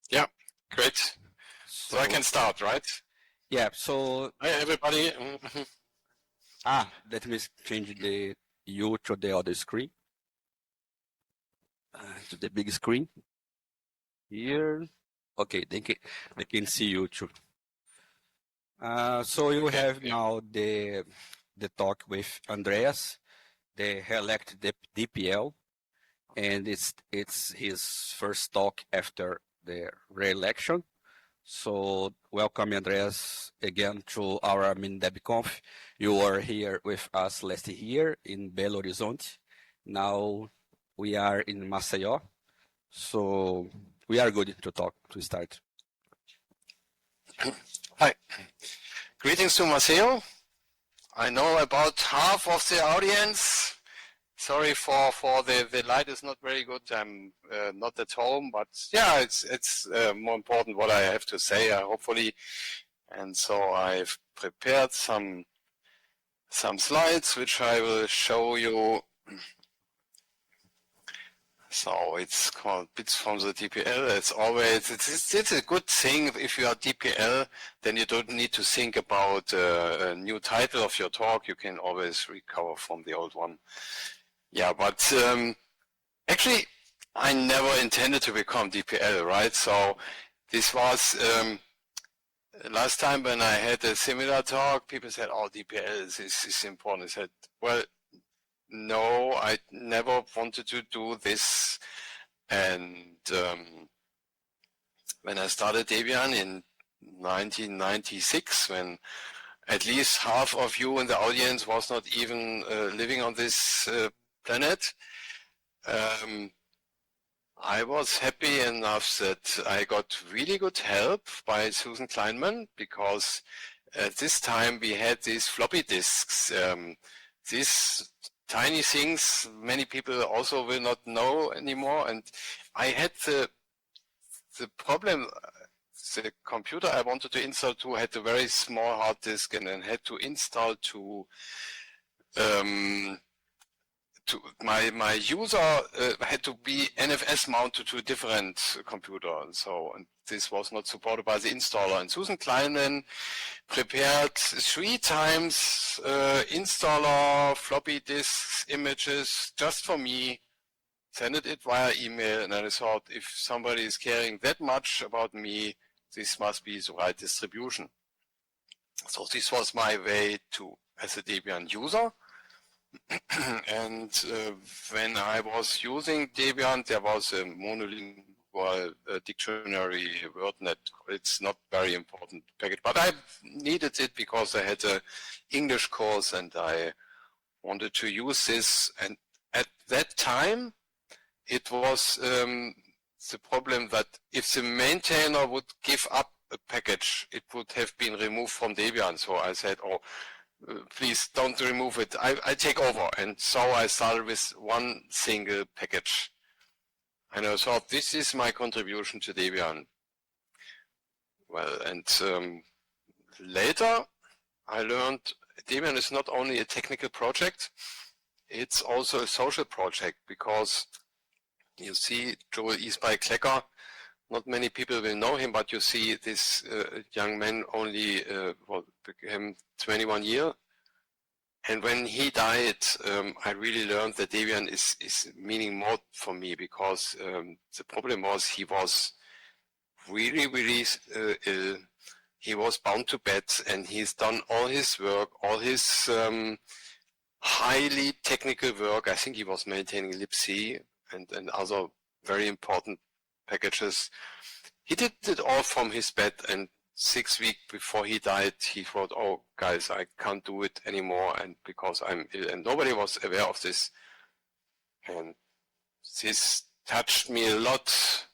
Yeah, great. So I can start, right? Yeah, so Hi, everybody. let me change the view to the other screen, to the big screen here. Okay, they can see you too. So you have now the talk with Andreas, the elected DPL, and it's his first talk after the re-election. So welcome, Andreas, again to our MiniDebConf. You were here with us last year in Belo Horizonte. Now we are in Maceió. So we are good to start. Hi. Greetings to Maceió. I know about half of the audience. Sorry for the light is not very good. I'm not at home, but yeah, it's more important what I have to say, hopefully. And so I've prepared some slides which I will show you. So it's called Bits from the DPL. It's a good thing if you are DPL, then you don't need to think about a new title of your talk. You can always recover from the old one. Yeah, but actually, I never intended to become DPL, right? So this was last time when I had a similar talk, people said, oh, DPL is important. I said, well, no, I never wanted to do this. And when I started Debian in 1996, when at least half of you in the audience was not even living on this planet, I was happy enough that I got really good help by Susan Kleinman, because at this time we had these floppy disks. These tiny things many people also will not know anymore, and I had the problem. The computer I wanted to install to had a very small hard disk, and then had to install to my user had to be NFS mounted to a different computer, and this was not supported by the installer. And Susan Kleinman prepared 3 times installer floppy disks images just for me, sent it via email, and I thought, if somebody is caring that much about me, this must be the right distribution. So this was my way to, as a Debian user. And when I was using Debian, there was a monolingual dictionary WordNet. It's not very important package, but I needed it because I had an English course and I wanted to use this. And at that time, it was the problem that if the maintainer would give up a package, it would have been removed from Debian. So I said, oh, please don't remove it. I take over. And so I started with one single package. And I thought, this is my contribution to Debian. Well, and later I learned Debian is not only a technical project, it's also a social project, because you see Joel Eastby-Klecker, not many people will know him, but you see this young man only became 21 years. And when he died, I really learned that Debian is meaning more for me, because the problem was he was really, really ill. He was bound to bed, and he's done all his work, all his highly technical work. I think he was maintaining libc and other very important packages. He did it all from his bed, and 6 weeks before he died, he thought, oh, guys, I can't do it anymore, and because I'm ill. And nobody was aware of this. And this touched me a lot.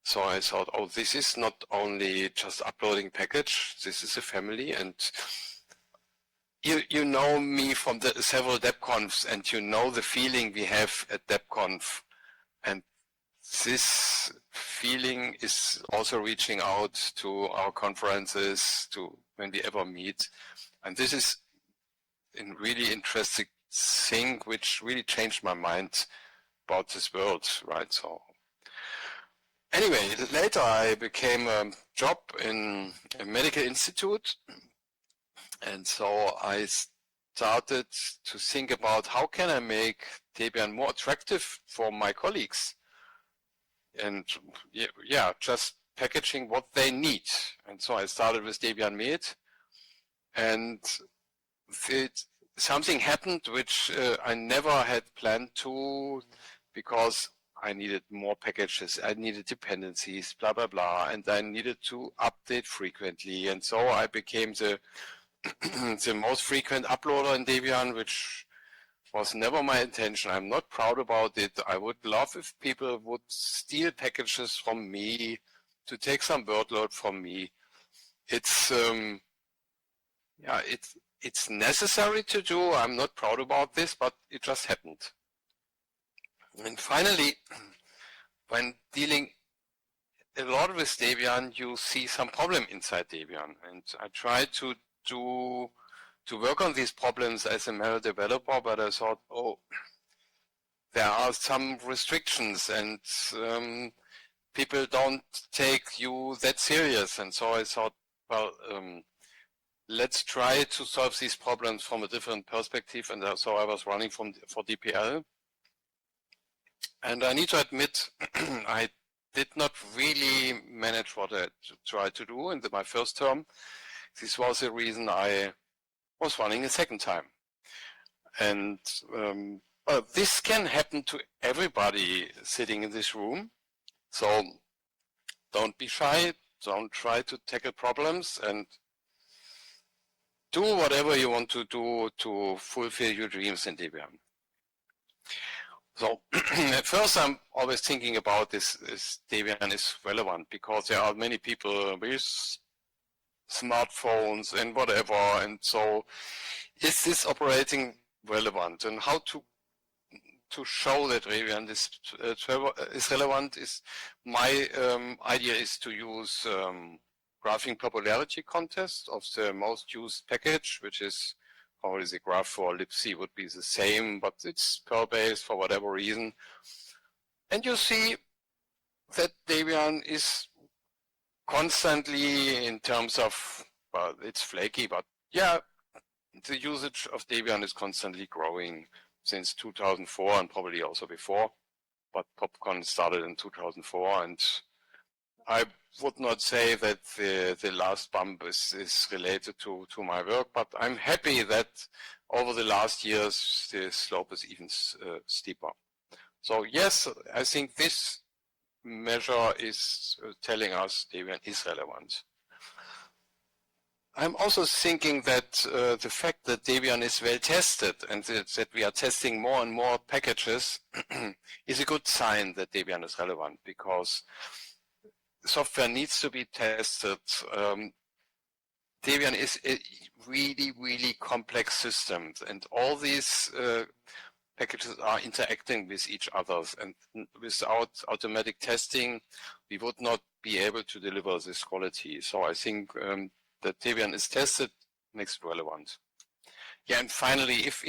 So I thought, oh, this is not only just uploading package, this is a family. And you know me from the several DebConfs, and you know the feeling we have at DebConf. And this feeling is also reaching out to our conferences, to when we ever meet. And this is a really interesting thing which really changed my mind about this world, right? So, Anyway, later I became a job in a medical institute, and so I started to think about how can I make Debian more attractive for my colleagues, and yeah, just packaging what they need. And so I started with Debian Med, and something happened which I never had planned to, because I needed more packages, I needed dependencies, blah, blah, blah, and I needed to update frequently. And so I became the, the most frequent uploader in Debian, which was never my intention. I'm not proud about it. I would love if people would steal packages from me to take some workload from me. It's, yeah, it's necessary to do. I'm not proud about this, but it just happened. And finally, when dealing a lot with Debian, you see some problem inside Debian. And I tried to work on these problems as a manual developer, but I thought, oh, there are some restrictions, and people don't take you that serious. And so I thought, well, let's try to solve these problems from a different perspective. And so I was running for DPL. And I need to admit, I did not really manage what I tried to do in my first term. This was the reason I was running a second time. And well, this can happen to everybody sitting in this room. So don't be shy, don't try to tackle problems, and do whatever you want to do to fulfill your dreams in Debian. So at first I'm always thinking about this Debian is relevant, because there are many people with smartphones and whatever, and so is this operating relevant, and how to show that Debian is relevant is my idea is to use graphing popularity contest of the most used package, which is probably the graph for libc would be the same, but it's Perl-based for whatever reason. And you see that Debian is constantly, in terms of, well, it's flaky, but yeah, the usage of Debian is constantly growing since 2004 and probably also before, but PopCon started in 2004, and I would not say that the last bump is related to my work, but I'm happy that over the last years the slope is even steeper. So yes, I think this measure is telling us Debian is relevant. I'm also thinking that the fact that Debian is well tested and that we are testing more and more packages is a good sign that Debian is relevant, because software needs to be tested. Debian is a really, really complex system, and all these packages are interacting with each other, and without automatic testing, we would not be able to deliver this quality. So I think that Debian is tested makes it relevant. Yeah, and finally, if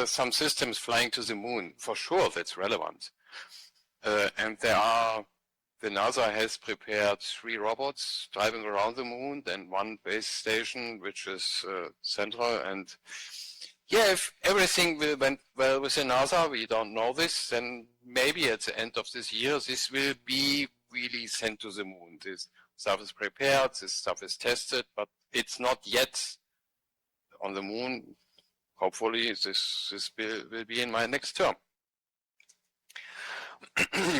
some system is flying to the moon, for sure that's relevant. And the NASA has prepared 3 robots driving around the moon, and 1 base station, which is central. And yeah, if everything went well with the NASA, we don't know this, then maybe at the end of this year, this will be really sent to the moon. This stuff is prepared, this stuff is tested, but it's not yet on the moon. Hopefully this will be in my next term.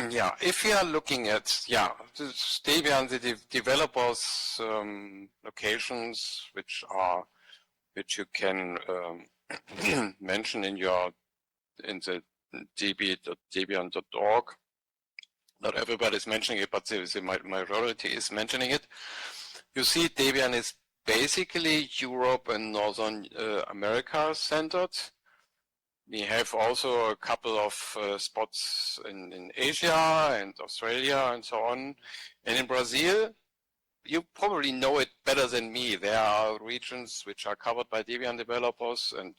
Yeah, if you are looking at, Debian, the developers locations, which you can mention in the db.debian.org. Not everybody is mentioning it, but the majority is mentioning it. You see, Debian is basically Europe and Northern America centered. We have also a couple of spots in Asia and Australia and so on. And in Brazil, you probably know it better than me. There are regions which are covered by Debian developers and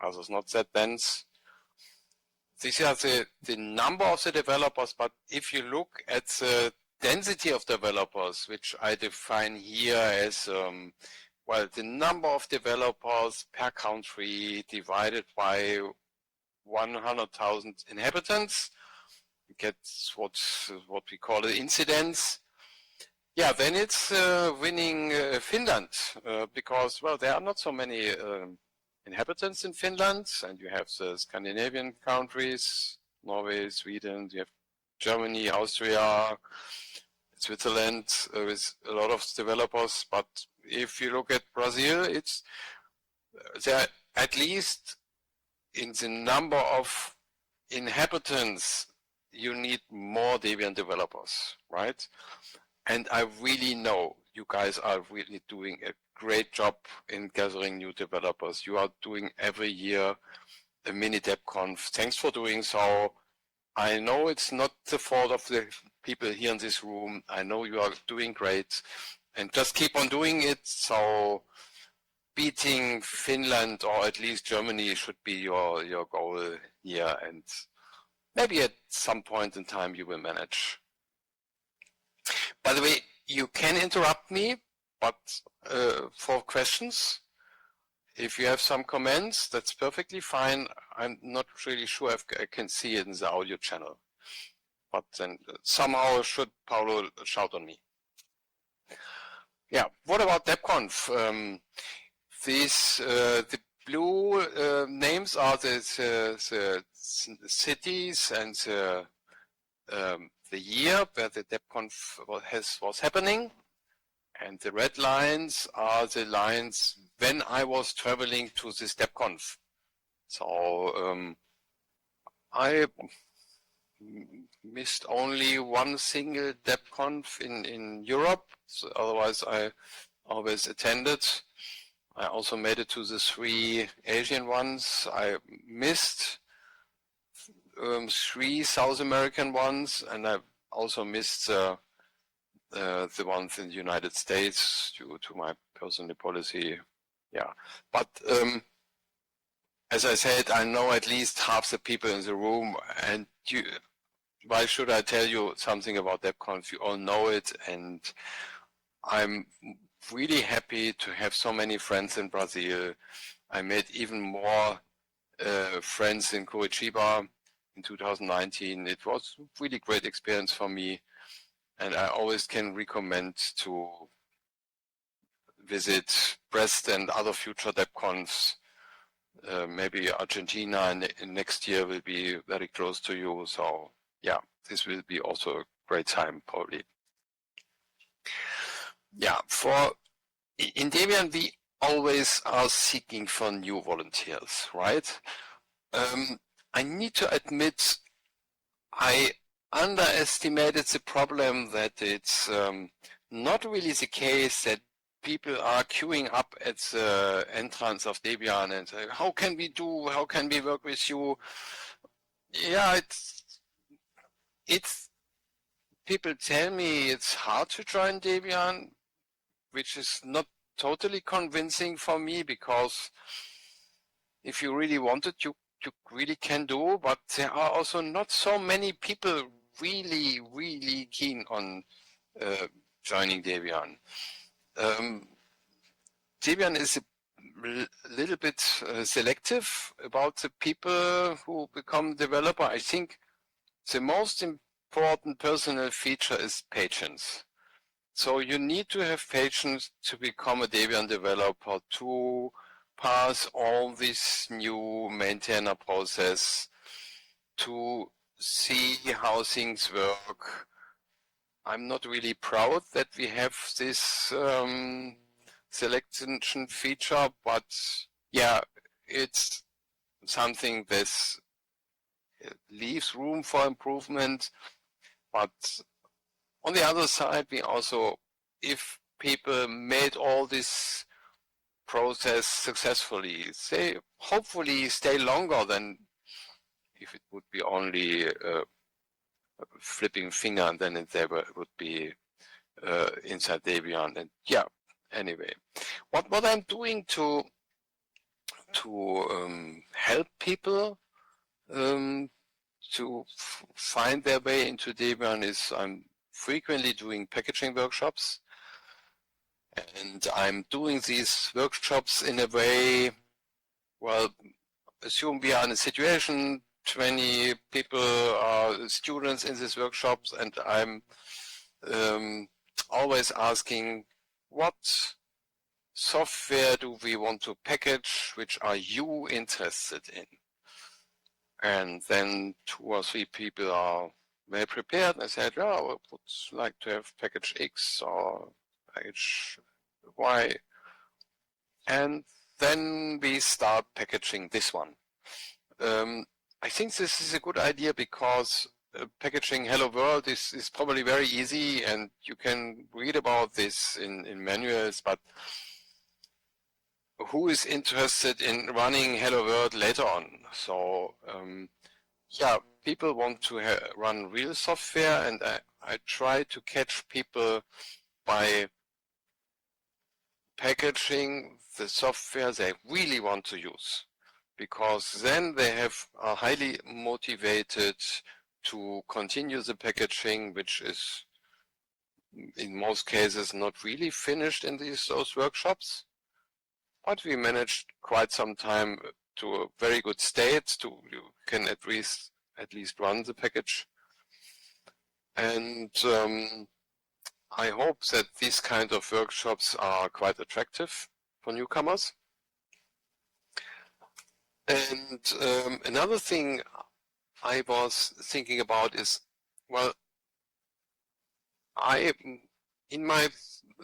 others not that dense. these are the number of the developers, but if you look at the density of developers, which I define here as, well, the number of developers per country divided by 100,000 inhabitants, you get what we call the incidence. Yeah, then it's winning Finland, because, well, there are not so many inhabitants in Finland, and you have the Scandinavian countries, Norway, Sweden, you have Germany, Austria, Switzerland, with a lot of developers. But if you look at Brazil, it's there, at least in the number of inhabitants, you need more Debian developers, right? And I really know you guys are really doing a great job in gathering new developers. You are doing every year a MiniDebConf. Thanks for doing so. I know it's not the fault of the people here in this room. I know you are doing great, and just keep on doing it. So beating Finland, or at least Germany, should be your goal here, and maybe at some point in time you will manage. By the way, you can interrupt me, but for questions, if you have some comments, that's perfectly fine. I'm not really sure if I can see it in the audio channel, but then somehow should Paulo shout on me. Yeah, what about DebConf? The blue names are the cities and the year where the DebConf was happening, and the red lines are the lines when I was traveling to this DebConf. So I missed only one single DebConf in Europe, so otherwise I always attended. I also made it to the 3 Asian ones. I missed 3 South American ones, and I also missed the ones in the United States due to my personal policy. Yeah, but as I said, I know at least half the people in the room, and why should I tell you something about DebConf? You all know it, and I'm really happy to have so many friends in Brazil. I made even more friends in Curitiba in 2019. It was a really great experience for me, and I always can recommend to visit Brest and other future DebConfs. Maybe Argentina next year will be very close to you. So yeah, this will be also a great time probably. Yeah, in Debian we always are seeking for new volunteers, right? I need to admit I underestimated the problem that it's not really the case that people are queuing up at the entrance of Debian and say, how can we work with you? Yeah, it's people tell me it's hard to join Debian, which is not totally convincing for me, because if you really want it, you really can do, but there are also not so many people really keen on joining Debian. Debian is a little bit selective about the people who become developer. I think the most important personal feature is patience. So you need to have patience to become a Debian developer, to pass all this new maintainer process, to see how things work. I'm not really proud that we have this selection feature, but yeah, it's something that leaves room for improvement. But on the other side, we also, if people made all this process successfully, they hopefully stay longer than if it would be only flipping finger and then they would be inside Debian. And yeah, anyway, what I'm doing to help people, to find their way into Debian is I'm frequently doing packaging workshops, and I'm doing these workshops in a way, well, assume we are in a situation, 20 people are students in these workshops, and I'm always asking, what software do we want to package, which are you interested in? And then 2 or 3 people are well prepared. I said, yeah, I would like to have package X or package Y. And then we start packaging this one. I think this is a good idea because packaging Hello World is probably very easy, and you can read about this in manuals, but who is interested in running Hello World later on? So yeah, people want to run real software, and I try to catch people by packaging the software they really want to use, because then they are highly motivated to continue the packaging, which is in most cases not really finished in those workshops. But we managed quite some time to a very good state you can at least run the package. And I hope that these kind of workshops are quite attractive for newcomers. And another thing I was thinking about is, well, in my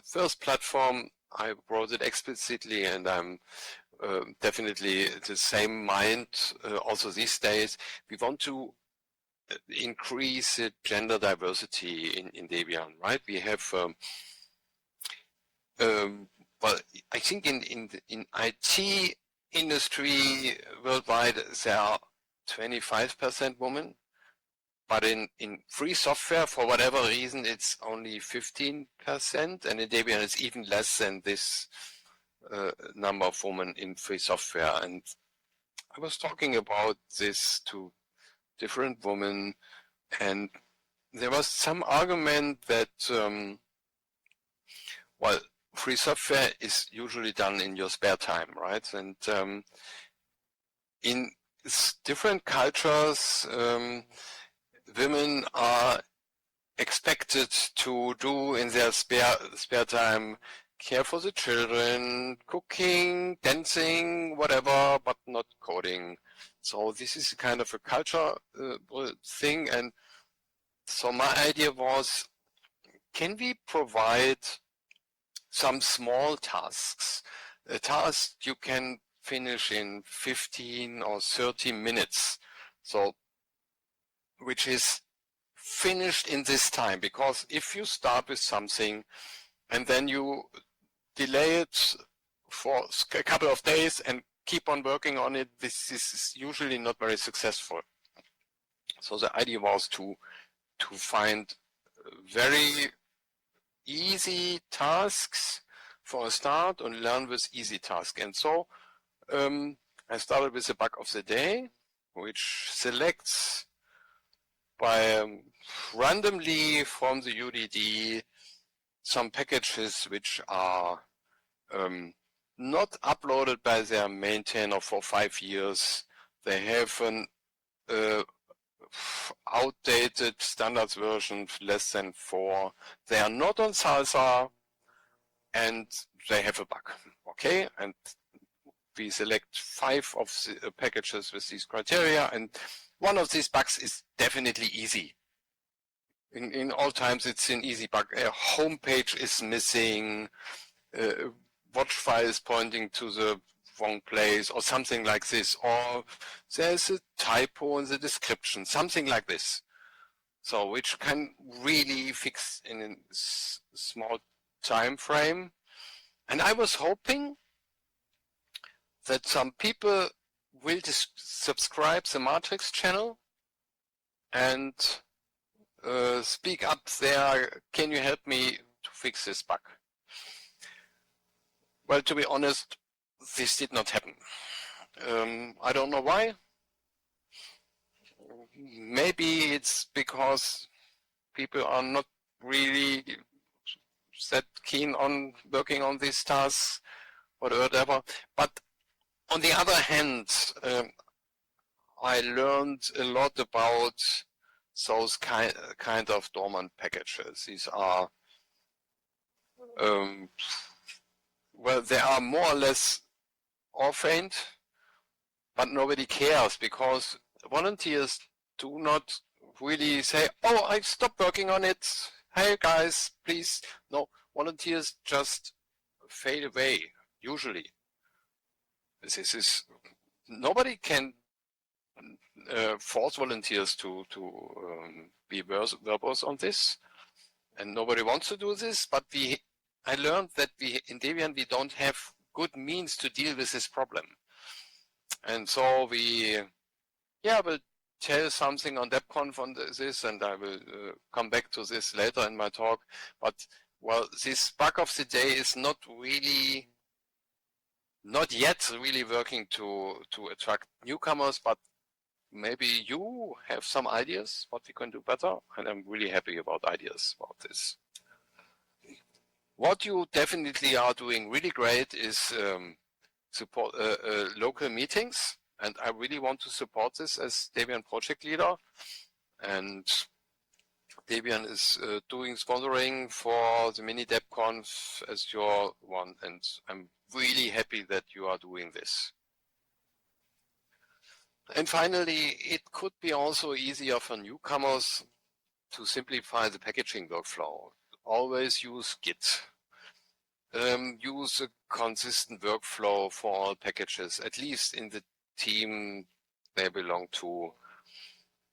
first platform, I wrote it explicitly, and I'm definitely the same mind also these days. We want to increase the gender diversity in Debian, right? We have, well, I think in IT industry worldwide, there are 25% women, but in free software, for whatever reason, it's only 15%, and in Debian it's even less than this number of women in free software. And I was talking about this to different women, and there was some argument that, well, free software is usually done in your spare time, right? And in different cultures, women are expected to do in their spare time care for the children, cooking, dancing, whatever, but not coding. So this is kind of a culture thing. And so my idea was, can we provide some small tasks, a task you can finish in 15 or 30 minutes, so which is finished in this time? Because if you start with something and then you delay it for a couple of days and keep on working on it, this is usually not very successful. So the idea was to find very easy tasks for a start and learn with easy tasks. And so I started with the bug of the day, which selects by randomly from the UDD some packages which are not uploaded by their maintainer for 5 years. They have an outdated standards version, less than 4. They are not on Salsa, and they have a bug. Okay, and we select 5 of the packages with these criteria, and one of these bugs is definitely easy. In all times, it's an easy bug. A home page is missing, watch file is pointing to the wrong place, or something like this, or there's a typo in the description, something like this. So which can really fix in a small time frame. And I was hoping that some people will subscribe the Matrix channel and speak up there, can you help me to fix this bug? Well, to be honest, this did not happen. I don't know why. maybe it's because people are not really that keen on working on these tasks or whatever. But on the other hand, I learned a lot about those kind of dormant packages. These are, well, they are more or less orphaned, but nobody cares because volunteers do not really say, oh, I stopped working on it. Hey guys, please. No, volunteers just fade away, usually. This is, nobody can force volunteers to be verbose on this, and nobody wants to do this, but I learned that in Debian we don't have good means to deal with this problem. And so will tell something on DebConf on this, and I will come back to this later in my talk. But well, this bug of the day is not yet really working to attract newcomers, but maybe you have some ideas what we can do better, and I'm really happy about ideas about this. What you definitely are doing really great is support local meetings, and I really want to support this as Debian project leader. And Debian is doing sponsoring for the MiniDebConf as your one, and I'm really happy that you are doing this. And finally, it could be also easier for newcomers to simplify the packaging workflow. Always use Git. Use a consistent workflow for all packages, at least in the team they belong to.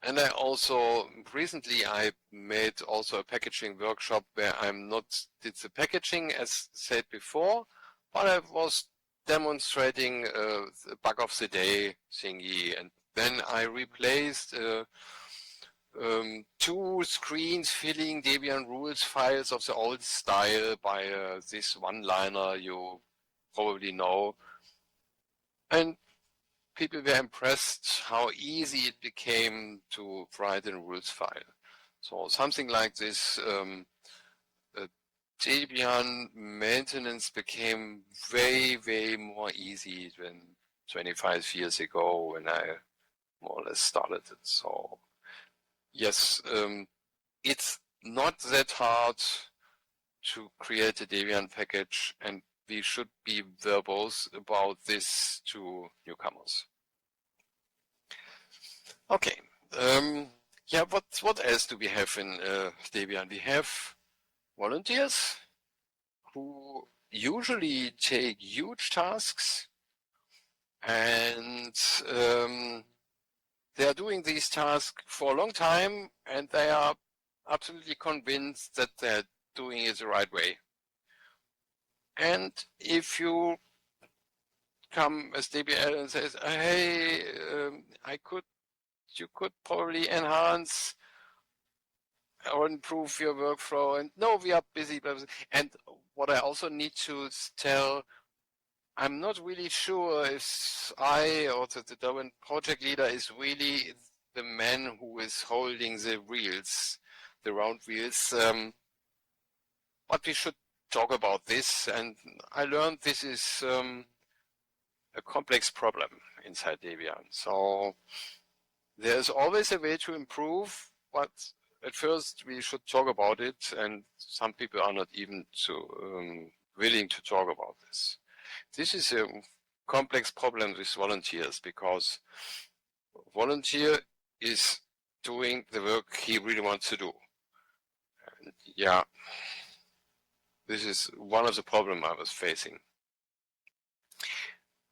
And I also, recently I made also a packaging workshop where I'm not did the packaging as said before, but I was demonstrating the bug of the day thingy, and then I replaced 2 screens filling Debian rules files of the old style by this one-liner you probably know. And people were impressed how easy it became to write a rules file. So something like this, Debian maintenance became way, way more easy than 25 years ago when I more or less started it. So yes, it's not that hard to create a Debian package, and we should be verbose about this to newcomers. Okay, yeah, what else do we have in Debian? We have volunteers who usually take huge tasks, and they are doing these tasks for a long time, and they are absolutely convinced that they're doing it the right way. And if you come as DPL and says, hey, you could probably enhance or improve your workflow, and no, we are busy. And what I also need to tell, I'm not really sure if I or the Debian project leader is really the man who is holding the wheels, the round wheels. But we should talk about this, and I learned this is a complex problem inside Debian. So there's always a way to improve, but at first we should talk about it, and some people are not even willing to talk about this. This is a complex problem with volunteers, because volunteer is doing the work he really wants to do. And yeah, this is one of the problems I was facing.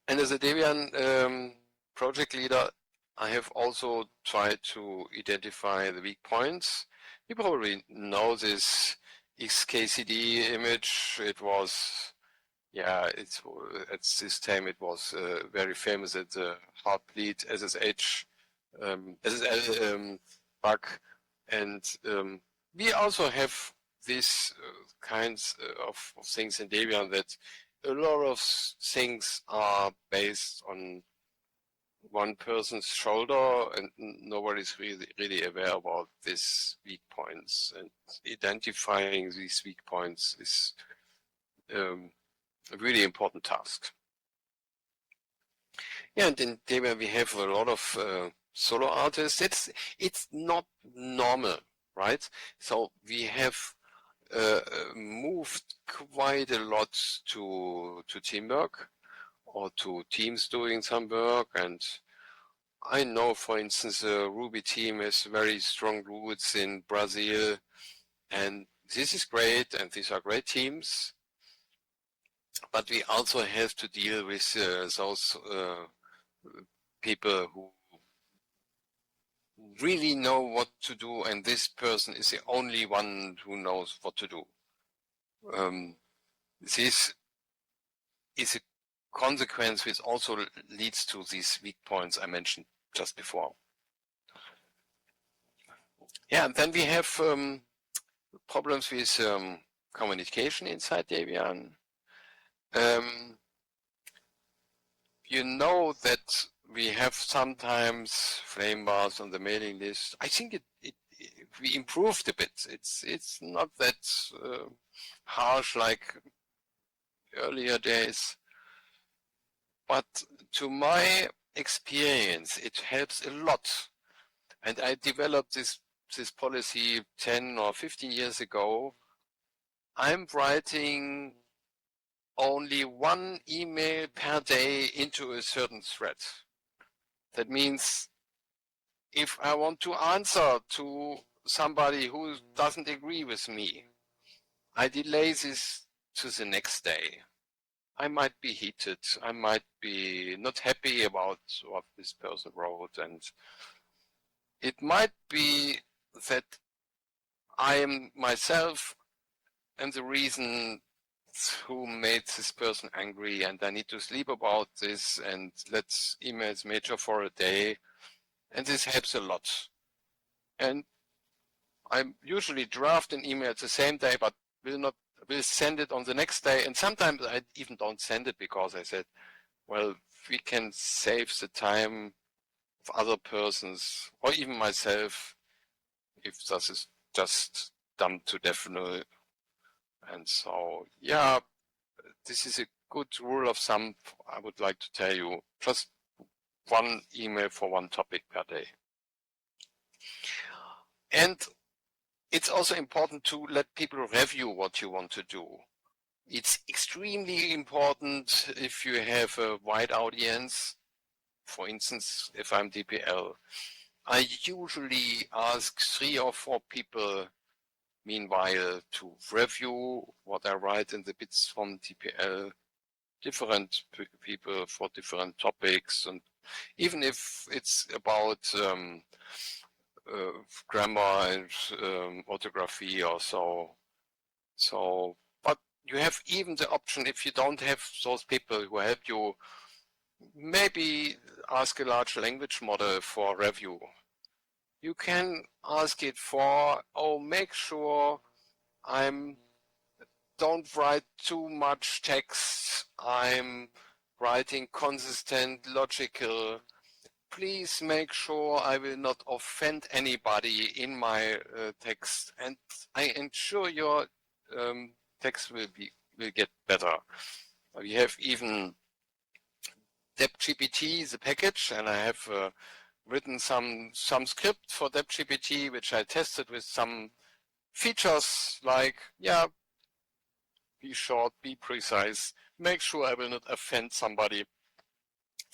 And as a Debian project leader, I have also tried to identify the weak points. You probably know this XKCD image. It was, yeah, at this time it was very famous at the Heartbleed SSH SSL bug. And we also have these kinds of things in Debian, that a lot of things are based on one person's shoulder, and nobody's really aware about these weak points. And identifying these weak points is a really important task. Yeah, and in Debian we have a lot of solo artists. It's not normal, right? So we have moved quite a lot to teamwork or to teams doing some work. And I know, for instance, the Ruby team has very strong roots in Brazil, and this is great, and these are great teams. But we also have to deal with those people who really know what to do, and this person is the only one who knows what to do. This is a consequence which also leads to these weak points I mentioned just before. Yeah, and then we have problems with communication inside Debian. You know that we have sometimes flame bars on the mailing list. I think we improved a bit. It's not that harsh like earlier days, but to my experience, it helps a lot. And I developed this policy 10 or 15 years ago. I'm writing only one email per day into a certain thread. That means if I want to answer to somebody who doesn't agree with me, I delay this to the next day. I might be heated. I might be not happy about what this person wrote. And it might be that I am myself and the reason who made this person angry, and I need to sleep about this, and let's emails major for a day. And this helps a lot. And I usually draft an email the same day, but will send it on the next day. And sometimes I even don't send it because I said, well, we can save the time of other persons or even myself if this is just dumped to definite. And so, yeah, this is a good rule of thumb. I would like to tell you, just one email for one topic per day. And it's also important to let people review what you want to do. It's extremely important if you have a wide audience. For instance, if I'm DPL, I usually ask 3 or 4 people meanwhile to review what I write in the bits from DPL, different people for different topics, and even if it's about grammar and orthography or so. But you have even the option, if you don't have those people who help you, maybe ask a large language model for review. You can ask it for, make sure don't write too much text. I'm writing consistent, logical. Please make sure I will not offend anybody in my text, and I ensure your text will get better. We have even DebGPT, the package, and I have written some script for DebGPT, which I tested with some features like, be short, be precise, make sure I will not offend somebody.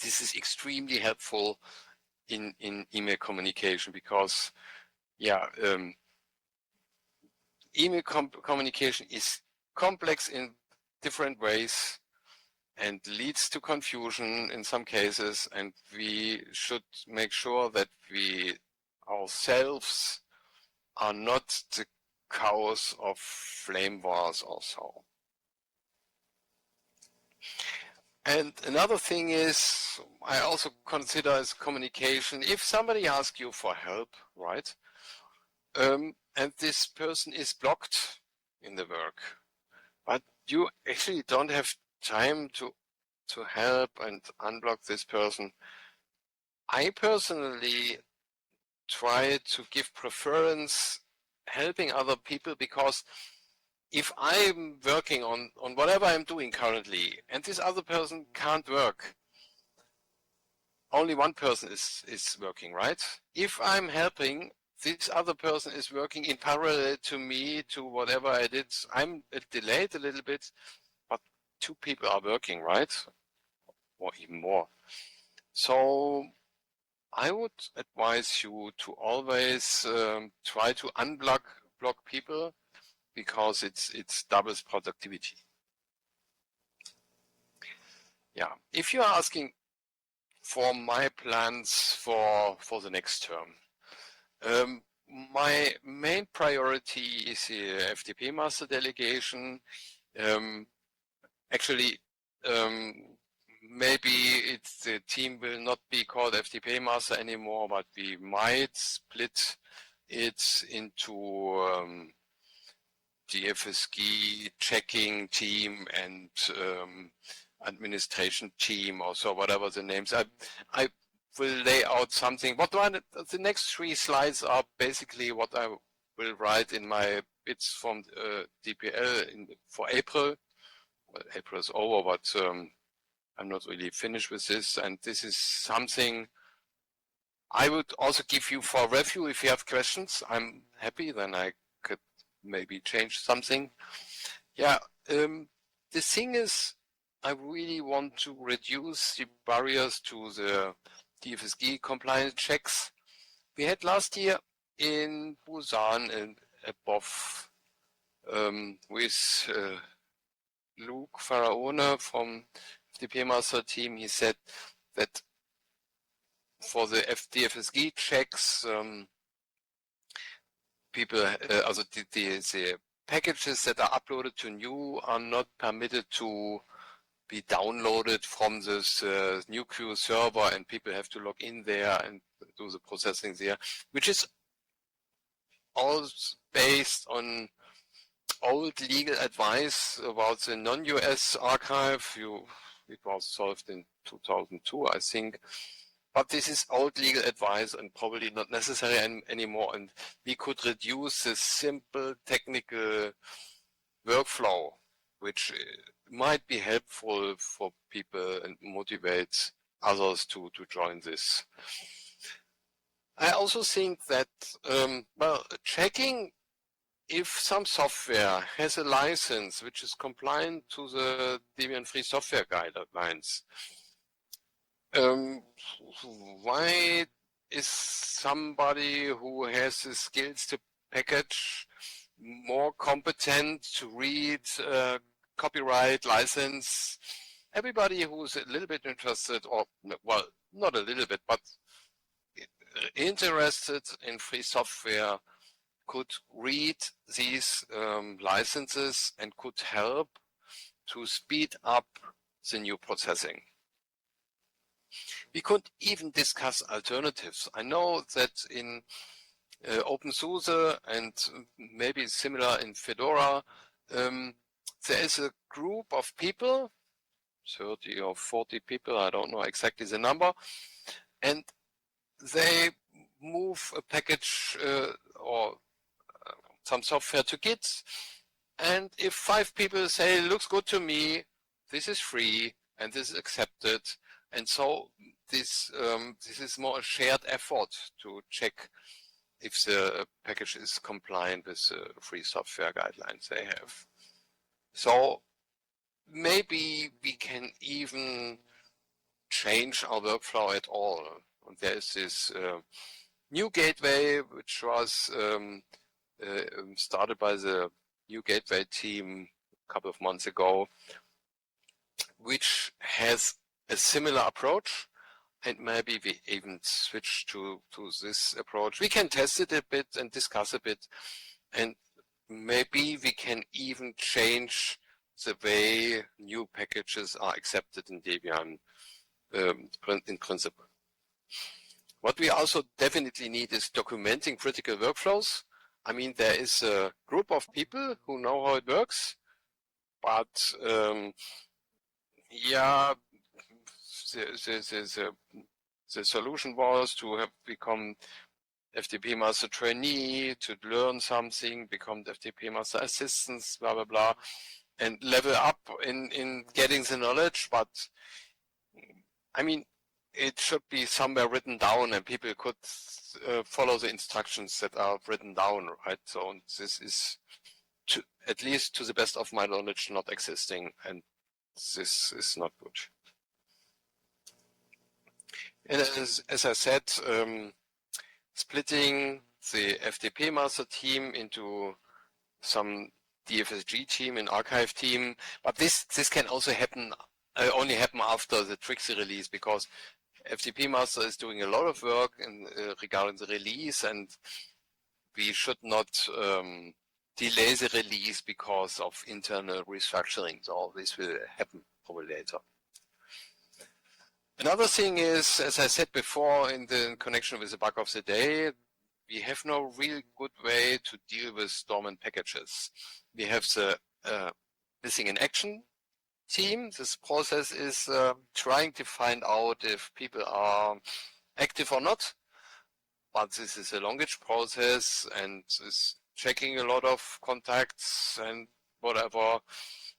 This is extremely helpful in email communication because, email communication is complex in different ways and leads to confusion in some cases, and we should make sure that we ourselves are not the cause of flame wars also. And another thing is, I also consider as communication, if somebody asks you for help, right, and this person is blocked in the work, but you actually don't have time to help and unblock this person, I personally try to give preference helping other people, because if I'm working on whatever I'm doing currently and this other person can't work, only one person is working, right? If I'm helping, this other person is working in parallel to me, to whatever I did. I'm delayed a little bit, but two people are working, right? Or even more. So I would advise you to always try to block people, because it's doubles productivity. Yeah, if you are asking for my plans for the next term, my main priority is the FDP master delegation. Actually, maybe the team will not be called FDP master anymore, but we might split it into the FSG checking team and administration team, or so, whatever the names. I will lay out something. The next 3 slides are basically what I will write in my bits from DPL for April. Well, April is over, but I'm not really finished with this, and this is something I would also give you for review. If you have questions, I'm happy, then I could maybe change something. Yeah, the thing is, I really want to reduce the barriers to the DFSG compliance checks. We had last year in Busan and above with Luke Faraone from the DP Master team. He said that for the DFSG checks, people, also the packages that are uploaded to new are not permitted to be downloaded from this new queue server, and people have to log in there and do the processing there, which is all based on old legal advice about the non-US archive. It was solved in 2002, I think. But this is old legal advice and probably not necessary anymore. And we could reduce the simple technical workflow, which might be helpful for people and motivate others to join this. I also think that, well, checking if some software has a license which is compliant to the Debian free software guidelines, why is somebody who has the skills to package more competent to read copyright license? Everybody who's a little bit interested, or well, not a little bit, but interested in free software could read these licenses and could help to speed up the new processing. We could even discuss alternatives. I know that in OpenSUSE and maybe similar in Fedora, there is a group of people, 30 or 40 people, I don't know exactly the number, and they move a package or some software to Git, and if 5 people say, looks good to me, this is free and this is accepted, and so this is more a shared effort to check if the package is compliant with the free software guidelines they have. So maybe we can even change our workflow at all. And there is this new gateway, which was started by the new gateway team a couple of months ago, which has a similar approach, and maybe we even switch to this approach. We can test it a bit and discuss a bit, and maybe we can even change the way new packages are accepted in Debian in principle. What we also definitely need is documenting critical workflows. I mean, there is a group of people who know how it works, but yeah, the the solution was to have become FTP master trainee, to learn something, become the FTP master assistants, blah, blah, blah, and level up in getting the knowledge. But I mean, it should be somewhere written down and people could follow the instructions that are written down, right? So this is, at least to the best of my knowledge, not existing, and this is not good. And as I said, splitting the FTP master team into some DFSG team and archive team, but this can also happen, only happen after the Trixie release, because FTP master is doing a lot of work regarding the release, and we should not delay the release because of internal restructuring. So this will happen probably later. Another thing is, as I said before in the connection with the bug of the day, we have no real good way to deal with dormant packages. We have the missing in action team. This process is trying to find out if people are active or not, but this is a longish process and is checking a lot of contacts and whatever.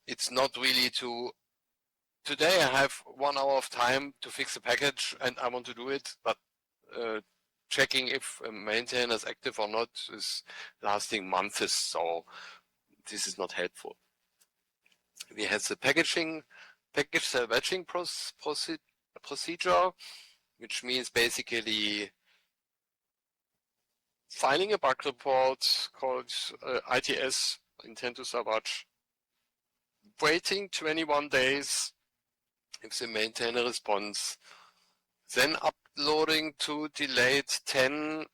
It's not really today I have 1 hour of time to fix a package and I want to do it, but checking if a maintainer is active or not is lasting months, so this is not helpful. We have the package salvaging procedure, which means basically filing a bug report called ITS, intent to salvage, waiting 21 days if the maintainer responds, then uploading to delayed 10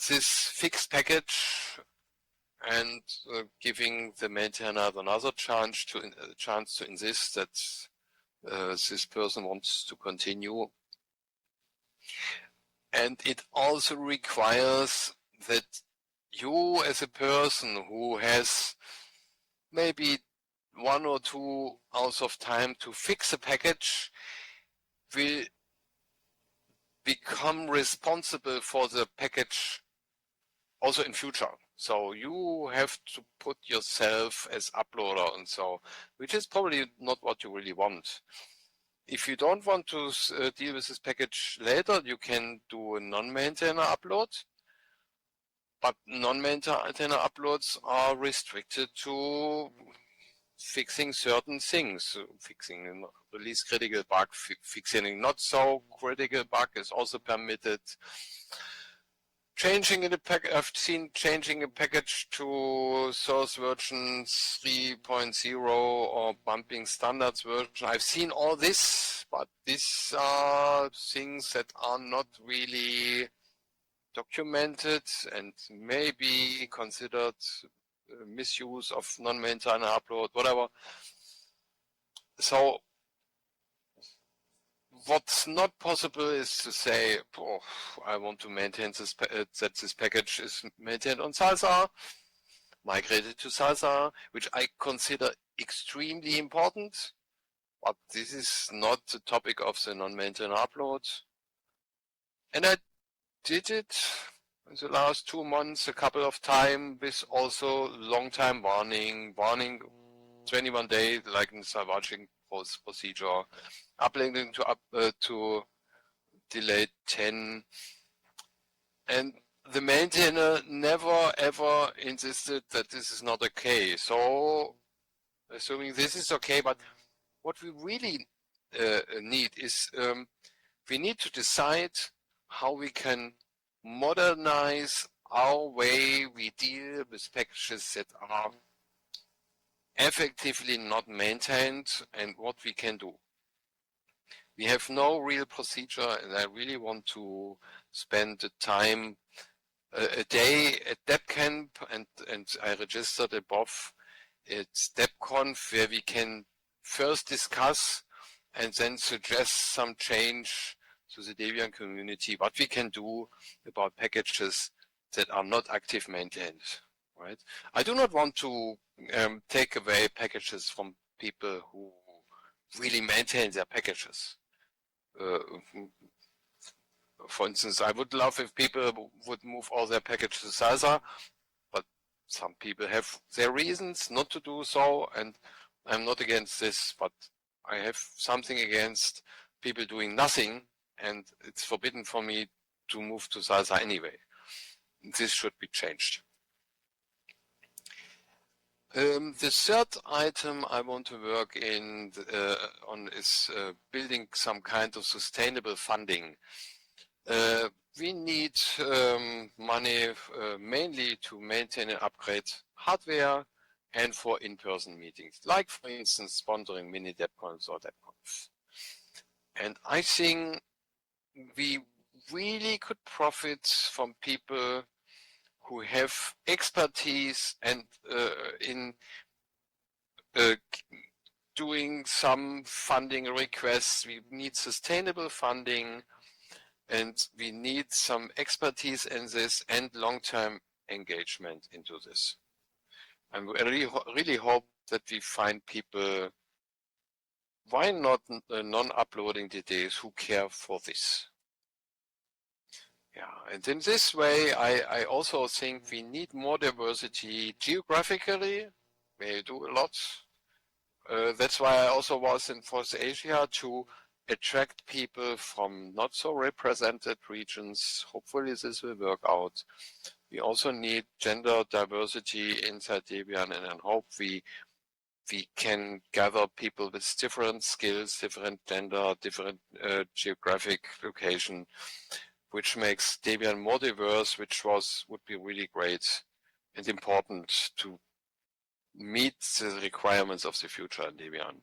this fixed package and giving the maintainer another chance to insist that this person wants to continue. And it also requires that you as a person who has maybe 1 or 2 hours of time to fix a package will become responsible for the package also in future. So you have to put yourself as uploader and so, which is probably not what you really want. If you don't want to deal with this package later, you can do a non-maintainer upload, but non-maintainer uploads are restricted to fixing certain things, fixing a release critical bug, fixing not so critical bug is also permitted. Changing in a I've seen changing a package to source version 3.0 or bumping standards version. I've seen all this, but these are things that are not really documented and may be considered misuse of non-maintainer upload, whatever. So what's not possible is to say, oh, I want to maintain this, that this package is maintained on Salsa, migrated to Salsa, which I consider extremely important, but this is not the topic of the non-maintainer upload. And I did it in the last 2 months a couple of times with also long time warning 21 days, like in the salvaging procedure, uplinking to delayed 10, and the maintainer never ever insisted that this is not okay. So assuming this is okay, but what we really need is we need to decide how we can modernize our way we deal with packages that are effectively not maintained and what we can do. We have no real procedure, and I really want to spend the time a day at DebCamp, and I registered above. It's DebConf, where we can first discuss and then suggest some change to the Debian community, what we can do about packages that are not active maintained. Right? I do not want to take away packages from people who really maintain their packages. For instance, I would love if people would move all their package to Salsa, but some people have their reasons not to do so, and I'm not against this, but I have something against people doing nothing, and it's forbidden for me to move to Salsa anyway. This should be changed. The third item I want to work on is building some kind of sustainable funding. We need money mainly to maintain and upgrade hardware and for in-person meetings, like for instance sponsoring MiniDebConf or DebConf. And I think we really could profit from people who have expertise and in doing some funding requests. We need sustainable funding, and we need some expertise in this and long-term engagement into this. And I really hope that we find people, why not non-uploading DDs, who care for this. Yeah, and in this way, I also think we need more diversity geographically. We do a lot. That's why I also was in South Asia, to attract people from not so represented regions. Hopefully this will work out. We also need gender diversity inside Debian, and I hope we can gather people with different skills, different gender, different geographic location, which makes Debian more diverse, which would be really great and important to meet the requirements of the future in Debian.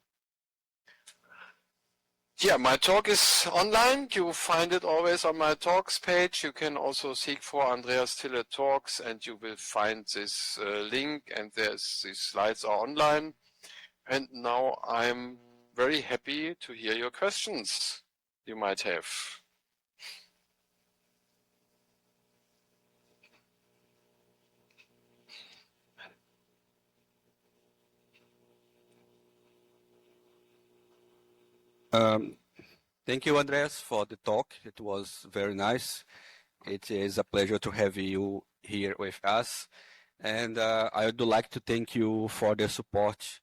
Yeah, my talk is online. You find it always on my talks page. You can also seek for Andreas Tille talks, and you will find this link, and these slides are online. And now I'm very happy to hear your questions you might have. Thank you, Andreas, for the talk. It was very nice. It is a pleasure to have you here with us. And I would like to thank you for the support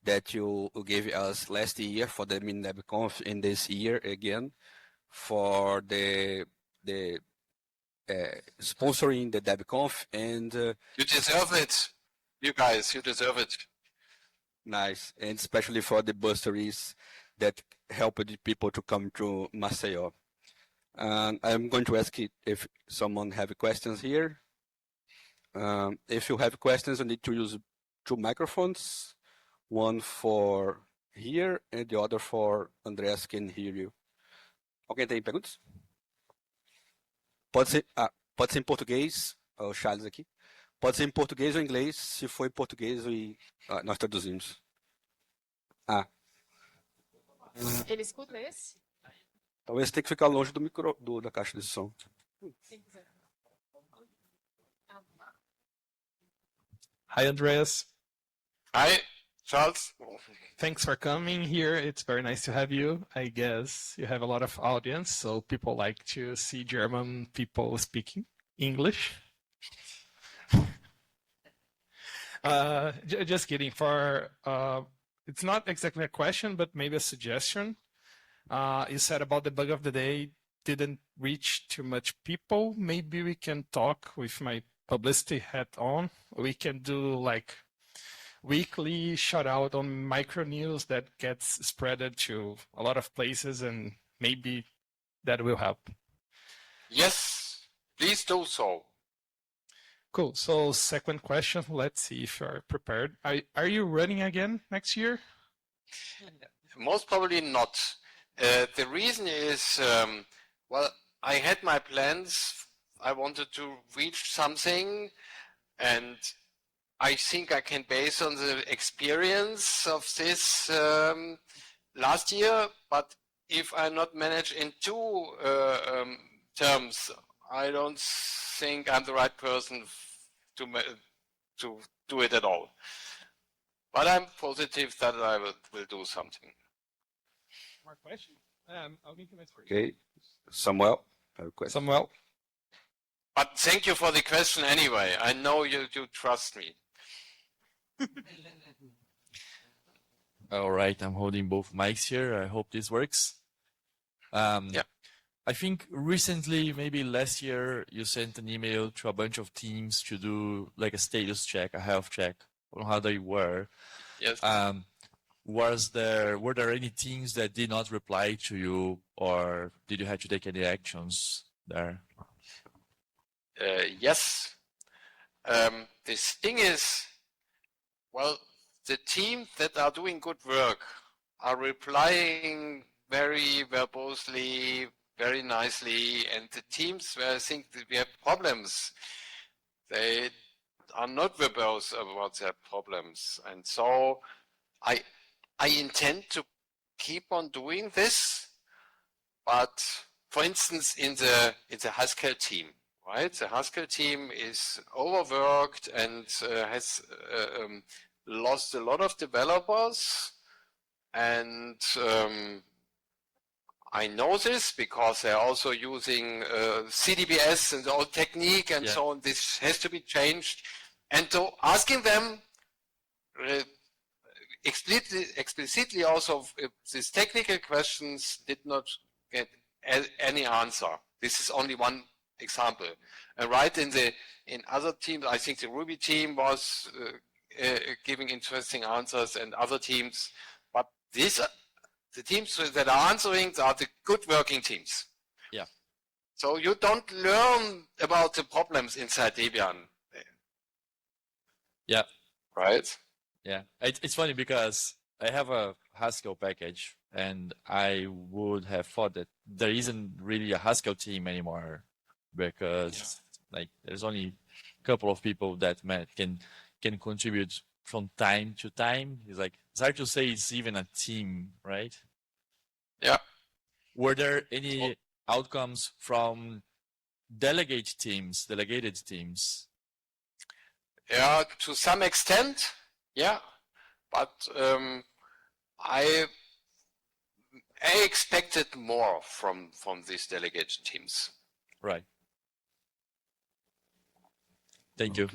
that you gave us last year for the MiniDebConf, and this year again for the sponsoring the DebConf. And you deserve it. You guys, you deserve it. Nice, and especially for the bursaries that helped the people to come to Maceió. I'm going to ask if someone have questions here. If you have questions, you need to use 2 microphones, one for here and the other for Andreas can hear you. Alguém tem perguntas? Pode ser em português, o Charles aqui. Pode ser em português ou em inglês. Se for em português, nós traduzimos. Ele escuta esse? Talvez tenha que ficar longe da caixa de som. Hi, Andreas. Hi, Charles. Thanks for coming here. It's very nice to have you. I guess you have a lot of audience, so people like to see German people speaking English. Just kidding. It's not exactly a question, but maybe a suggestion. You said about the bug of the day didn't reach too much people. Maybe we can talk with my publicity hat on. We can do like weekly shout out on micro news that gets spreaded to a lot of places, and maybe that will help. Yes, please do so. Cool. So second question, let's see if you're prepared. Are you running again next year? Most probably not. The reason is, well, I had my plans. I wanted to reach something, and I think I can base on the experience of this last year, but if I not manage in 2 terms, I don't think I'm the right person to do it at all. But I'm positive that I will do something. More questions? Alguém tem mais perguntas? Okay. Samuel, have a question. Samuel. But thank you for the question anyway. I know you trust me. All right, I'm holding both mics here. I hope this works. Yeah. I think recently, maybe last year, you sent an email to a bunch of teams to do like a status check, a health check on how they were. Yes. Were there any teams that did not reply to you, or did you have to take any actions there? Yes. This thing is, well, the teams that are doing good work are replying very verbosely, very nicely, and the teams where I think that we have problems, they are not verbose about their problems. And so I intend to keep on doing this, but for instance, in the Haskell team, right? The Haskell team is overworked and has lost a lot of developers, and I know this because they're also using CDBS and the old technique and so on. This has to be changed, and so asking them explicitly also if these technical questions did not get any answer. This is only one example. Right in other teams, I think the Ruby team was giving interesting answers, and other teams. But the teams that are answering are the good working teams. Yeah. So you don't learn about the problems inside Debian. Yeah. Right? Yeah. It's funny because I have a Haskell package, and I would have thought that there isn't really a Haskell team anymore, because like there's only a couple of people that can contribute from time to time. It's hard to say it's even a team, right? Yeah. Were there any outcomes from delegated teams? Yeah, to some extent, yeah. But I expected more from these delegated teams. Right. Thank you.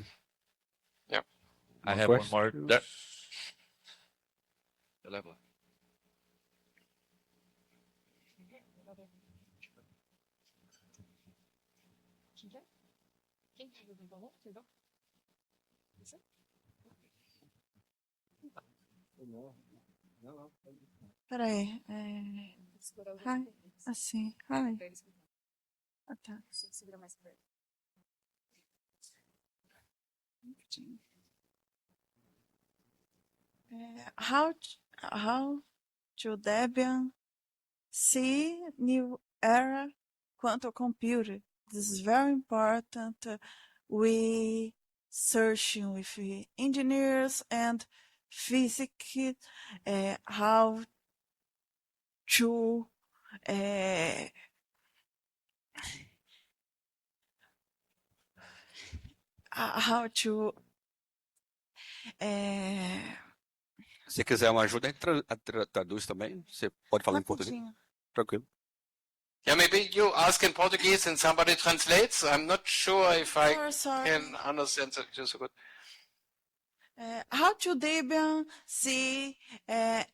Yeah. I have one more. There. Peraí. Hi. Assim. Hi. Ah, tá. How to Debian see new era quantum computer? This is very important. We searching with engineers and physics how to Se quiser uma ajuda, a gente traduz também. Você pode falar em português? Tranquilo. Yeah, maybe you ask in Portuguese and somebody translates. I'm not sure if I can understand that so good. How to Debian see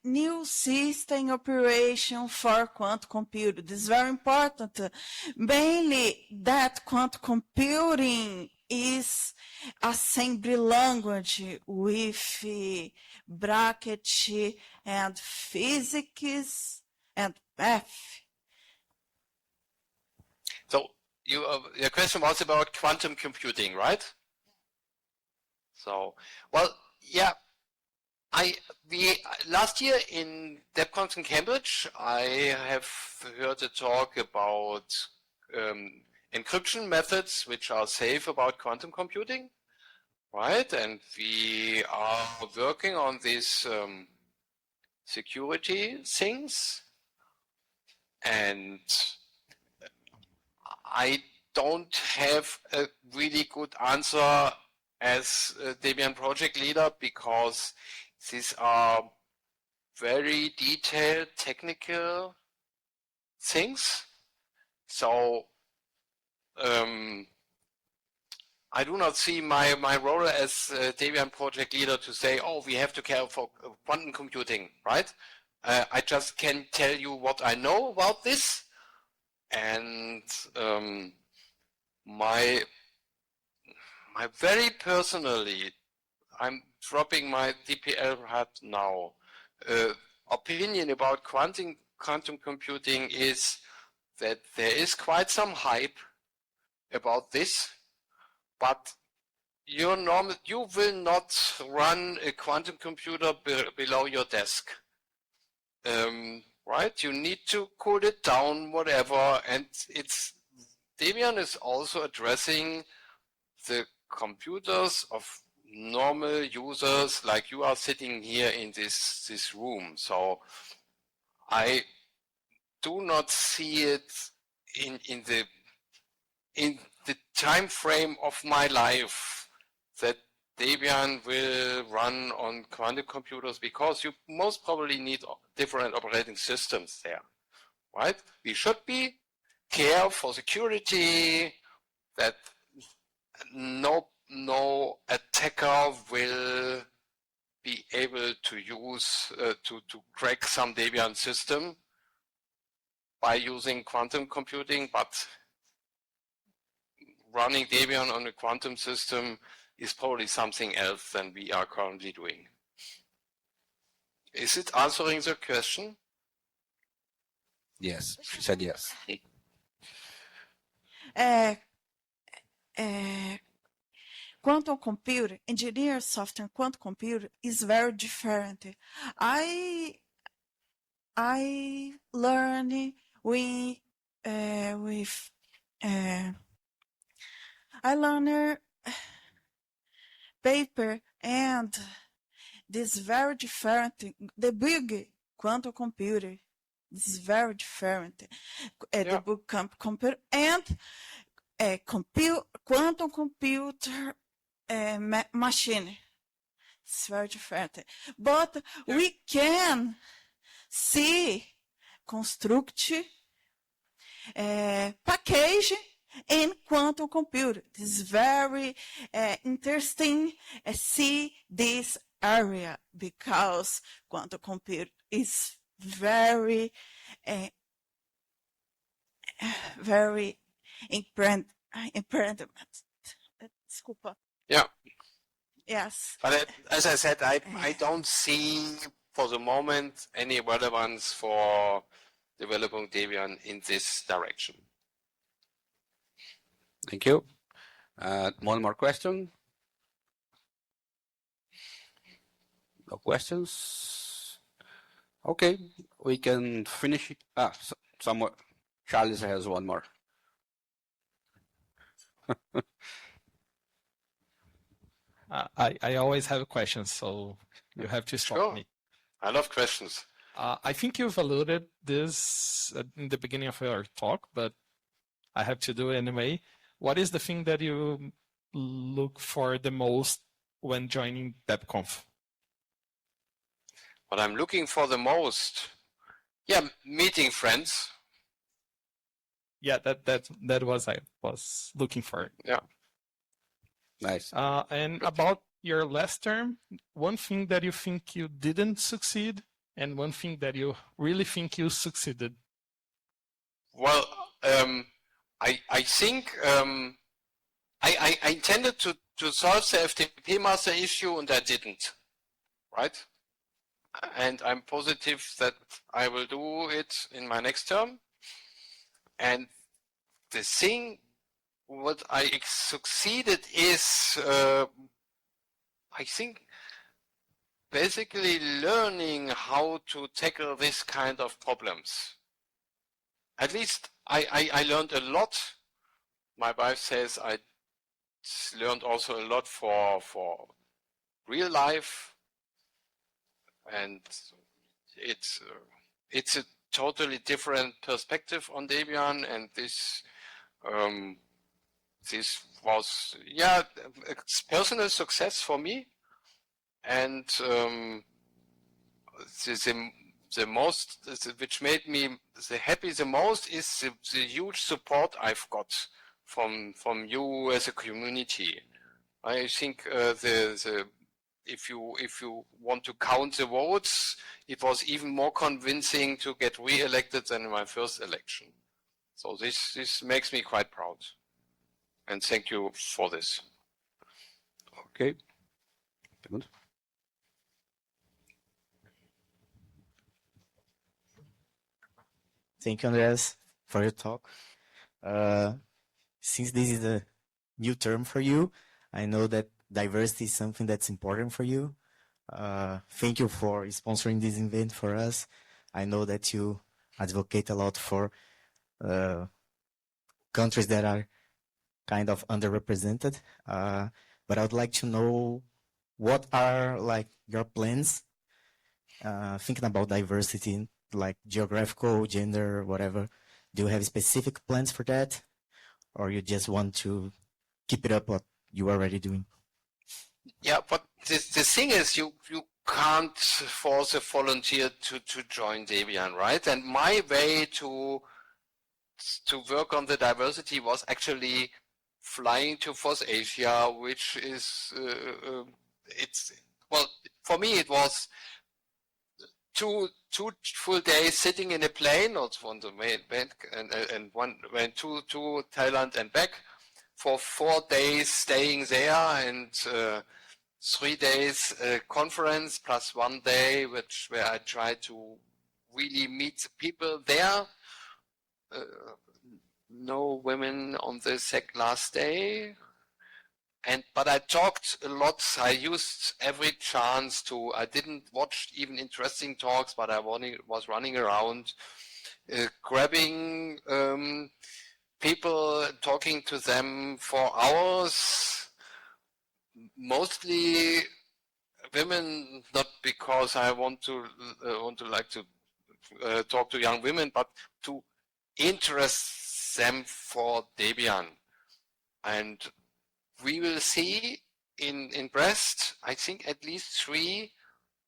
new system operation for quantum computing? This is very important. Mainly that quantum computing is assembly language with bracket and physics and math. So your question was about quantum computing, right? So, well, yeah, last year in DebConf in Cambridge, I have heard a talk about encryption methods which are safe about quantum computing, right? And we are working on these security things, and I don't have a really good answer as a Debian project leader, because these are very detailed technical things. So I do not see my role as Debian project leader to say, oh, we have to care for quantum computing, right? I just can tell you what I know about this, and my very personally, I'm dropping my DPL hat now. Opinion about quantum computing is that there is quite some hype about this, but you will not run a quantum computer below your desk, right? You need to cool it down, whatever, and Debian is also addressing the computers of normal users like you are sitting here in this room. So I do not see it in the time frame of my life that Debian will run on quantum computers, because you most probably need different operating systems there, right? We should be care for security, that no attacker will be able to use to crack some Debian system by using quantum computing, but running Debian on a quantum system is probably something else than we are currently doing. Is it answering the question? Yes, she said yes. Quantum computer, engineer software quantum computer is very different. I learned I learned paper, and this very different. The big quantum computer, this is very different. The big computer and quantum computer machine. It's very different. But we can see, construct package in quantum computer. This is very interesting. See this area, because quantum computer is very improvement. Desculpa. Yeah. Yes. But as I said, I don't see for the moment any relevance for developing Debian in this direction. Thank you. One more question. No questions? Okay, we can finish it. Some more. Charles has one more. I always have questions, so you have to stop me. I love questions. I think you've alluded this in the beginning of your talk, but I have to do it anyway. What is the thing that you look for the most when joining DebConf? What I'm looking for the most, meeting friends. Yeah, that was I was looking for. Yeah. Nice. And about your last term, one thing that you think you didn't succeed, and one thing that you really think you succeeded. Well, I think I intended to solve the FTP master issue, and I didn't, right? And I'm positive that I will do it in my next term. And the thing what I succeeded is, I think, basically learning how to tackle this kind of problems. At least I learned a lot. My wife says I learned also a lot for real life, and it's a totally different perspective on Debian, and this was a personal success for me, and the which made me happy the most is the huge support I've got from you as a community. I think if you want to count the votes, it was even more convincing to get re-elected than in my first election. So this makes me quite proud. And thank you for this. Ok. Pergunta? Thank you, Andreas, for your talk. Since this is a new term for you, I know that diversity is something that's important for you. Thank you for sponsoring this event for us. I know that you advocate a lot for countries that are kind of underrepresented. But I would like to know what are like your plans thinking about diversity, like geographical, gender, whatever. Do you have specific plans for that? Or you just want to keep it up what you are already doing? Yeah, but the thing is, you can't force a volunteer to join Debian, right? And my way to work on the diversity was actually flying to South Asia, which is for me it was two full days sitting in a plane, or on the main bank, and one went to Thailand and back for 4 days staying there, and 3 days conference plus 1 day where I tried to really meet people there. No women on the last day, but I talked a lot. I used every chance to. I didn't watch even interesting talks, but I was running around, grabbing people, talking to them for hours. Mostly women, not because I want to talk to young women, but to interest them for Debian. And we will see in Brest, I think at least 3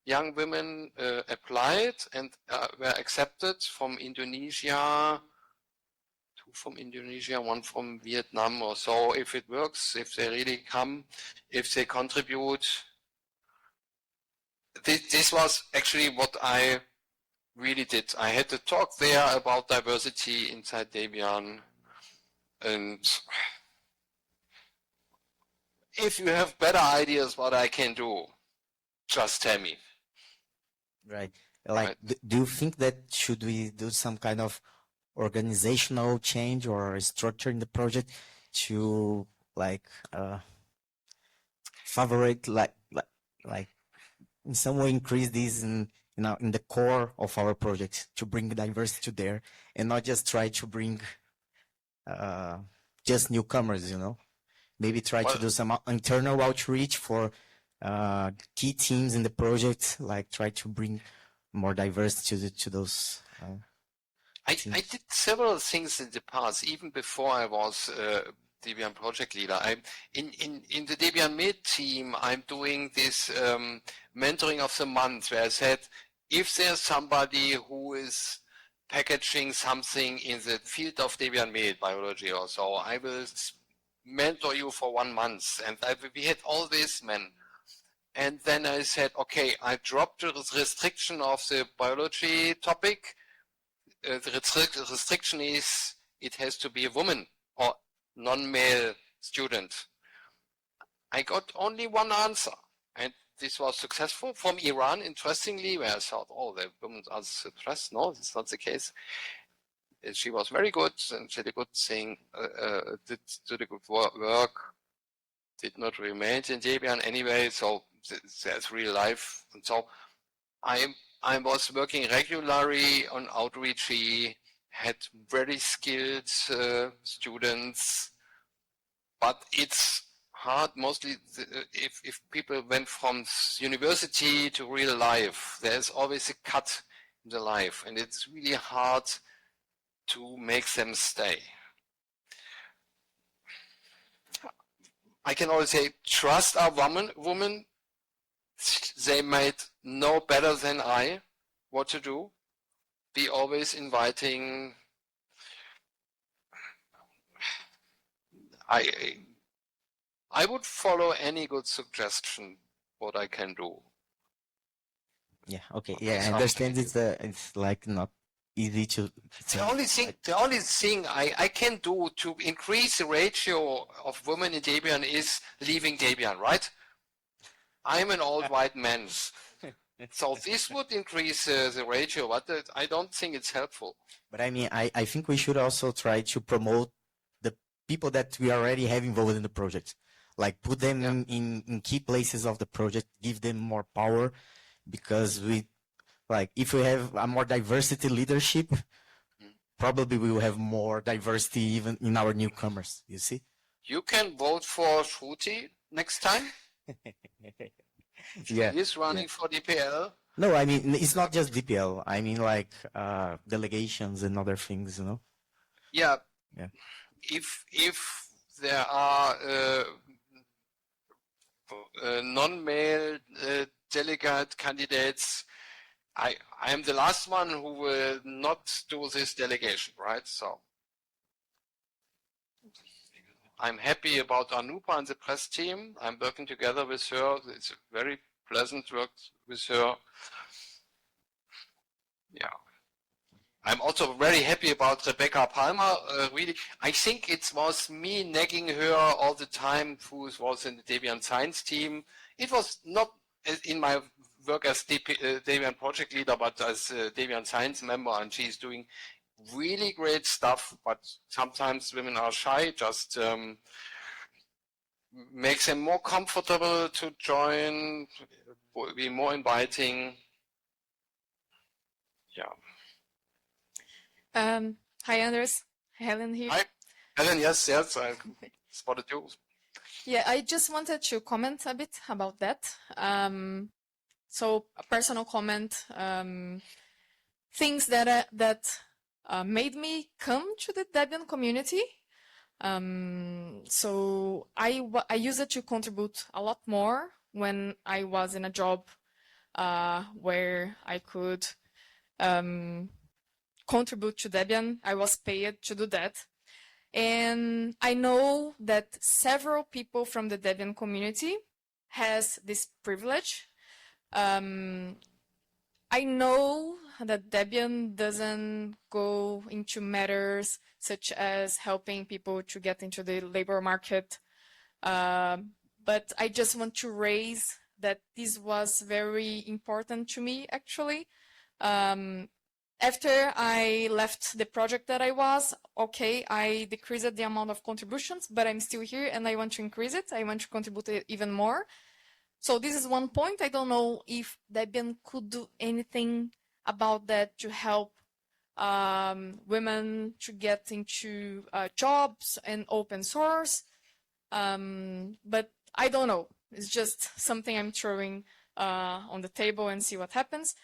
young women applied and were accepted from Indonesia, 2 from Indonesia, 1 from Vietnam or so. If it works, if they really come, if they contribute. This was actually what I really did. I had to talk there about diversity inside Debian, and if you have better ideas what I can do, just tell me. Right. Like, do you think that should we do some kind of organizational change or structure in the project to like favorite like in some way increase this in the core of our project, to bring diversity to there and not just try to bring just newcomers, maybe try to do some internal outreach for key teams in the project, like try to bring more diversity to those I did several things in the past, even before I was Debian project leader. In the Debian Mid team, I'm doing this mentoring of the month, where I said, if there's somebody who is packaging something in the field of Debian Mid, biology or so, I will mentor you for 1 month. And we had all these men. And then I said, okay, I dropped the restriction of the biology topic. The restriction is it has to be a woman or non-male student. I got only 1 answer, and this was successful from Iran, interestingly, where I thought, oh, the women are suppressed. No, it's not the case. She was very good and she did a good thing, did a good work, did not remain in Debian anyway, so there's real life. And so I was working regularly on outreach, had very skilled students, but it's hard mostly if people went from university to real life. There's always a cut in the life, and it's really hard to make them stay. I can always say, trust our women. They might know better than I what to do. be always inviting. I would follow any good suggestion what I can do. Yeah. Okay. Yeah. I understand it's like not easy to. The only thing I can do to increase the ratio of women in Debian is leaving Debian, right? I'm an old white man. So this would increase the ratio, but I don't think it's helpful. But I mean, I think we should also try to promote the people that we already have involved in the project. Like put them in key places of the project, give them more power, because if we have a more diversity leadership, probably we will have more diversity even in our newcomers, you see? You can vote for Shruti next time. Yeah. He's running for DPL. No, I mean, it's not just DPL. I mean, like delegations and other things, you know? Yeah. Yeah. If there are non-male delegate candidates, I am the last one who will not do this delegation, right? So I'm happy about Anupa and the press team. I'm working together with her. It's very pleasant work with her. Yeah. I'm also very happy about Rebecca Palmer. Really, I think it was me nagging her all the time, who was in the Debian science team. It was not in my work as Debian project leader, but as Debian science member, and she's doing really great stuff. But sometimes women are shy, just makes them more comfortable to join, be more inviting. Yeah. Hi, Andreas. Helen here. Hi, Helen. Yes, I spotted you. Yeah, I just wanted to comment a bit about that. So a personal comment, things that made me come to the Debian community. So I used it to contribute a lot more when I was in a job where I could contribute to Debian. I was paid to do that. And I know that several people from the Debian community has this privilege. I know that Debian doesn't go into matters such as helping people to get into the labor market. But I just want to raise that this was very important to me, actually. After I left the project that I was, okay, I decreased the amount of contributions, but I'm still here and I want to increase it. I want to contribute even more. So this is one point. I don't know if Debian could do anything about that to help women to get into jobs and open source. But I don't know. It's just something I'm throwing on the table and see what happens.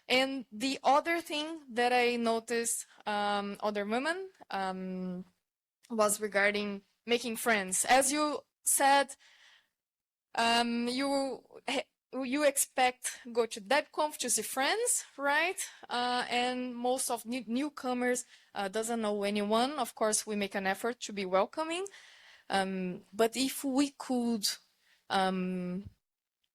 And the other thing that I noticed other women was regarding making friends. As you said, you expect go to DebConf to see friends, right? And most of newcomers doesn't know anyone. Of course, we make an effort to be welcoming. But if we could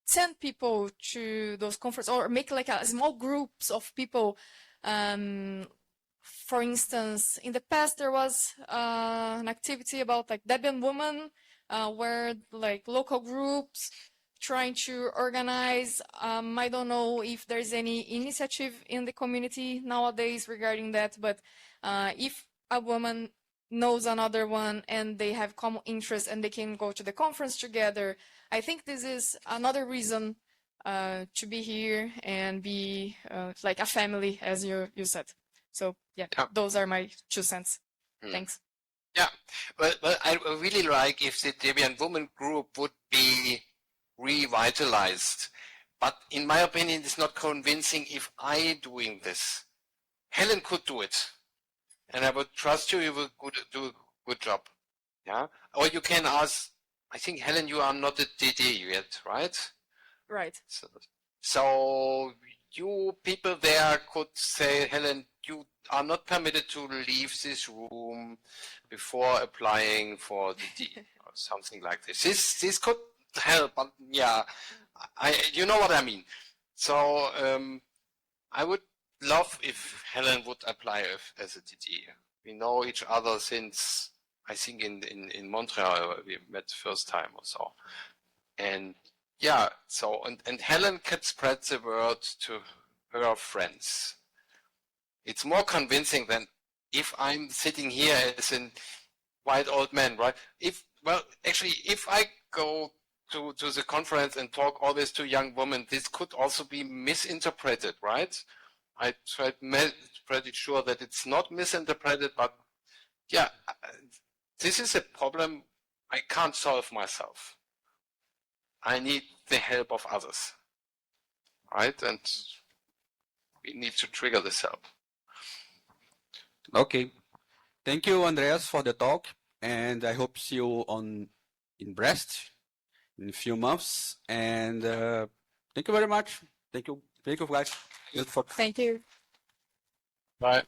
send people to those conferences or make like a small groups of people. For instance, in the past, there was an activity about like Debian women where like local groups trying to organize. I don't know if there's any initiative in the community nowadays regarding that, but if a woman knows another one and they have common interests and they can go to the conference together, I think this is another reason to be here and be like a family, as you said. So yeah, those are my 2 cents. Thanks. Yeah, but I really like if the Debian Women group would be revitalized. But in my opinion, it's not convincing if I doing this. Helen could do it. And I would trust you will do a good job. Yeah. Or you can ask, I think, Helen, you are not a DD yet, right? Right. So you people there could say, Helen, you are not permitted to leave this room before applying for the D or something like this. This could help, but yeah, you know what I mean. So I would love if Helen would apply as a DD. We know each other since, I think, in Montreal we met the first time or so. And yeah, so, and Helen could spread the word to her friends. It's more convincing than if I'm sitting here as a white old man, right? Well, actually, if I go to the conference and talk always to young women, this could also be misinterpreted, right? I tried pretty sure that it's not misinterpreted, but yeah, this is a problem I can't solve myself. I need the help of others, right? And we need to trigger this help. Okay. Thank you, Andreas, for the talk, and I hope to see you in Brest in a few months. And thank you very much. Thank you, guys. Thank you. Bye.